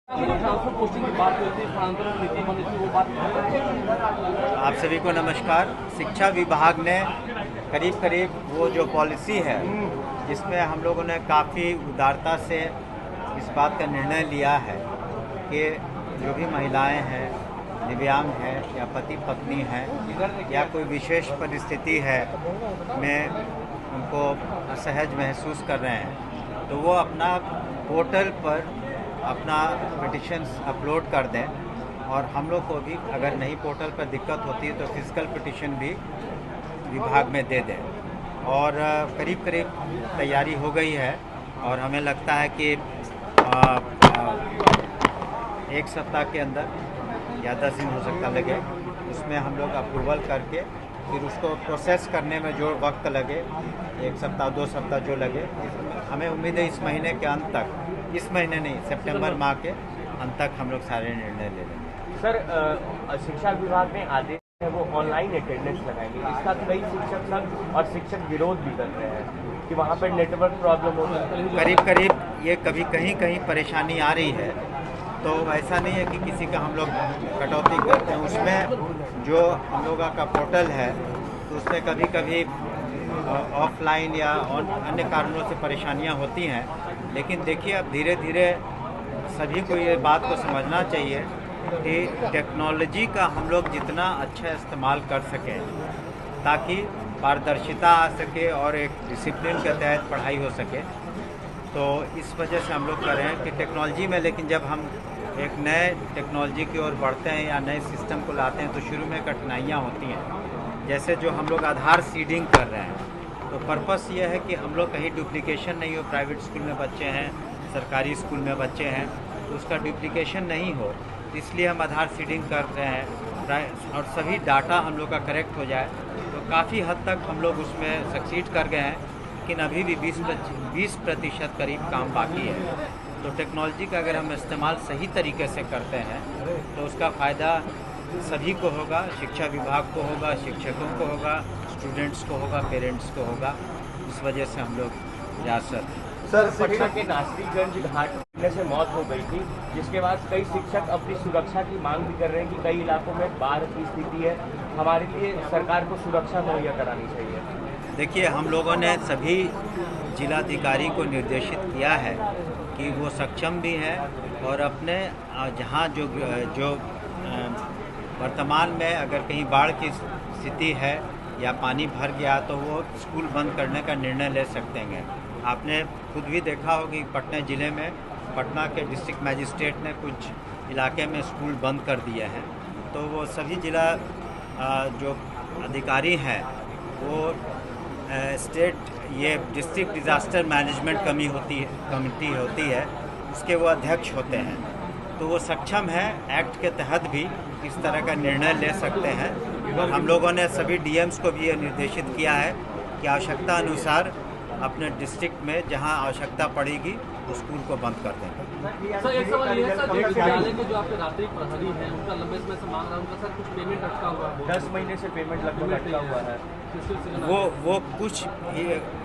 Transfer posting की बात होती है, स्थानांतरण नीति बनी थी, वो बात। आप सभी को नमस्कार। शिक्षा विभाग ने करीब करीब वो जो पॉलिसी है जिसमें हम लोगों ने काफ़ी उदारता से इस बात का निर्णय लिया है कि जो भी महिलाएं हैं, दिव्यांग हैं या पति पत्नी हैं या कोई विशेष परिस्थिति है में उनको असहज महसूस कर रहे हैं तो वो अपना पोर्टल पर अपना पिटिशन्स अपलोड कर दें। और हम लोग को भी अगर नहीं पोर्टल पर दिक्कत होती है तो फिजिकल पिटिशन भी विभाग में दे दें। और करीब करीब तैयारी हो गई है और हमें लगता है कि एक सप्ताह के अंदर या 10 दिन हो सकता लगे, उसमें हम लोग अप्रूवल करके फिर उसको प्रोसेस करने में जो वक्त लगे, 1 सप्ताह 2 सप्ताह जो लगे, हमें उम्मीद है इस महीने के अंत तक, इस महीने नहीं सितंबर माह के अंत तक हम लोग सारे निर्णय ले लेंगे। सर, शिक्षा विभाग ने आदेश है वो ऑनलाइन अटेंडेंस लगाएंगे, इसका कई शिक्षक संघ और शिक्षक विरोध भी कर रहे हैं कि वहाँ पर नेटवर्क प्रॉब्लम होता है। करीब करीब ये कभी कहीं परेशानी आ रही है, तो ऐसा नहीं है कि किसी का हम लोग कटौती करते हैं। उसमें जो हम लोगों का पोर्टल है तो उसमें कभी कभी ऑफलाइन या अन्य कारणों से परेशानियां होती हैं, लेकिन देखिए अब धीरे धीरे सभी को ये बात को समझना चाहिए कि टेक्नोलॉजी का हम लोग जितना अच्छा इस्तेमाल कर सकें ताकि पारदर्शिता आ सके और एक डिसिप्लिन के तहत पढ़ाई हो सके। तो इस वजह से हम लोग कर रहे हैं कि टेक्नोलॉजी में, लेकिन जब हम एक नए टेक्नोलॉजी की ओर बढ़ते हैं या नए सिस्टम को लाते हैं तो शुरू में कठिनाइयाँ होती हैं। जैसे जो हम लोग आधार सीडिंग कर रहे हैं तो पर्पस ये है कि हम लोग कहीं डुप्लीकेशन नहीं हो। प्राइवेट स्कूल में बच्चे हैं, सरकारी स्कूल में बच्चे हैं, तो उसका डुप्लीकेशन नहीं हो, इसलिए हम आधार सीडिंग कर रहे हैं और सभी डाटा हम लोग का करेक्ट हो जाए। तो काफ़ी हद तक हम लोग उसमें सक्सीड कर गए हैं, लेकिन अभी भी 20% करीब काम बाकी है। तो टेक्नोलॉजी का अगर हम इस्तेमाल सही तरीके से करते हैं तो उसका फ़ायदा सभी को होगा, शिक्षा विभाग को होगा, शिक्षकों को होगा, स्टूडेंट्स को होगा, पेरेंट्स को होगा। इस वजह से हम लोग प्रयासरत हैं। सर, पटना के नासरीगंज घाट में से मौत हो गई थी, जिसके बाद कई शिक्षक अपनी सुरक्षा की मांग भी कर रहे हैं कि कई इलाकों में बाढ़ की स्थिति है, हमारे लिए सरकार को सुरक्षा मुहैया करानी चाहिए। देखिए, हम लोगों ने सभी जिलाधिकारी को निर्देशित किया है कि वो सक्षम भी हैं और अपने जहाँ जो वर्तमान में अगर कहीं बाढ़ की स्थिति है या पानी भर गया तो वो स्कूल बंद करने का निर्णय ले सकते हैं। आपने खुद भी देखा होगा कि पटना ज़िले में पटना के डिस्ट्रिक्ट मजिस्ट्रेट ने कुछ इलाके में स्कूल बंद कर दिए हैं। तो वो सभी जिला जो अधिकारी हैं वो स्टेट ये डिस्ट्रिक्ट डिज़ास्टर मैनेजमेंट कमेटी होती है, उसके वो अध्यक्ष होते हैं। तो वो सक्षम है, एक्ट के तहत भी इस तरह का निर्णय ले सकते हैं। और हम लोगों ने सभी डीएम्स को भी ये निर्देशित किया है कि आवश्यकता अनुसार अपने डिस्ट्रिक्ट में जहां आवश्यकता पड़ेगी उस स्कूल को बंद कर देंगे। सर, एक सवाल ये है सर, विद्यालय के जो आपके रात्रि प्रहरी हैं उनका लंबे समय से मांग रहा है, उनका सर कुछ पेमेंट अटका हुआ है? 10 महीने से पेमेंट लगभग अटका हुआ है। वो कुछ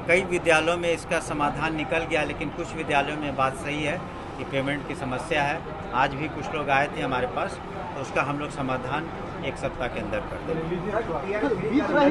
कई विद्यालयों में इसका समाधान निकल गया, लेकिन कुछ विद्यालयों में बात सही है कि पेमेंट की समस्या है। आज भी कुछ लोग आए थे हमारे पास, तो उसका हम लोग समाधान 1 सप्ताह के अंदर कर देंगे।